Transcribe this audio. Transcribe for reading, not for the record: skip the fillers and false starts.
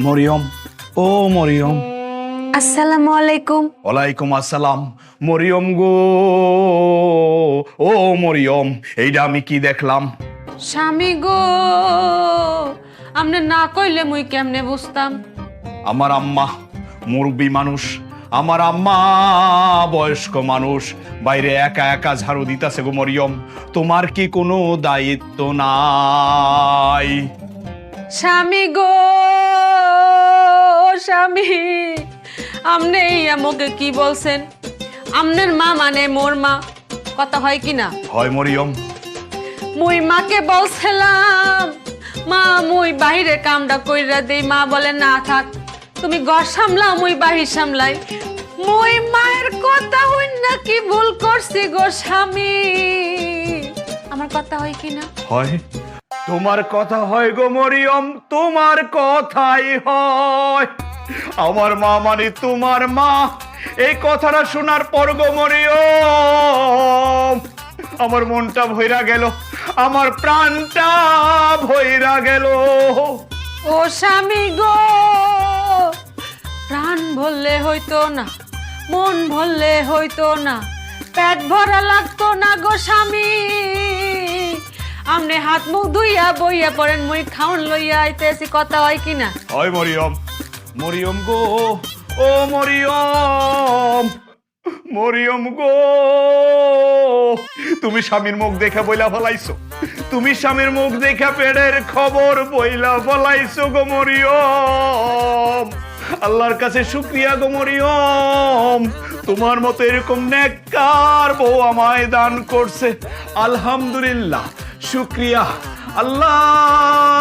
মরিয়ম, ও মরিয়ম। আসসালামু আলাইকুম। ওয়ালাইকুম আসসালাম। মরিয়ম গো, ও মরিয়ম, এইটা আমি কি দেখলাম? স্বামী গো, আমনে না কইলে মুই কেমনে বুঝতাম? আমার আম্মা মুরব্বী মানুষ, আমার আম্মা বয়স্ক মানুষ, বাইরে একা একা ঝাড়ু দিতেছে গো মরিয়ম। তোমার কি কোনো দায়িত্ব নাই? স্বামী গো, স্বামী, আমনে এই আমাকে কি বলছেন? আমনের মা মানে মোর মা, কথা হয় কি না? হয় মরিয়ম। মুই মাকে বলছিলাম, মা মুই বাহিরে কামটা কইরা দেই। মা বলে না থাক, তুমি ঘর সামলাও, মুই বাহির সামলাই। মুই মায়ের কথা হই না কি ভুল করছি গো স্বামী? আমার কথা হয় কি না? হয়, তোমার কথা হয় গো মরিয়ম, তোমার কথাই হয়। আমার মা মানে তোমার মা, এই কথাটা শোনার পর গো মরিয়ম আমার মনটা ভইরা গেল, আমার প্রাণটা ভইরা গেল। ও স্বামী গো, প্রাণ ভরলে হইতো না, মন ভরলে হইতো না, পেট ভরা লাগতো না গো স্বামী। আমনে হাত মুখ ধুইয়া বইয়া পড়েন, মুই খাউন লইয়া আইতেছি, কথা হয় কি না? হয় মরিয়ম। মরিয়ম গো, ও মরিয়ম, মরিয়ম গো, তুমি স্বামীর মুখ দেখে বইলা ফলাইছো, তুমি স্বামীর মুখ দেখে পেটের খবর বইলা ফলাইছো গো মরিয়ম। আল্লাহর কাছে শুকরিয়া গো মরিয়ম, তোমার মতো এরকম নেককার বউ আমায় দান করছে। আলহামদুলিল্লাহ, শুকরিয়া আল্লাহ।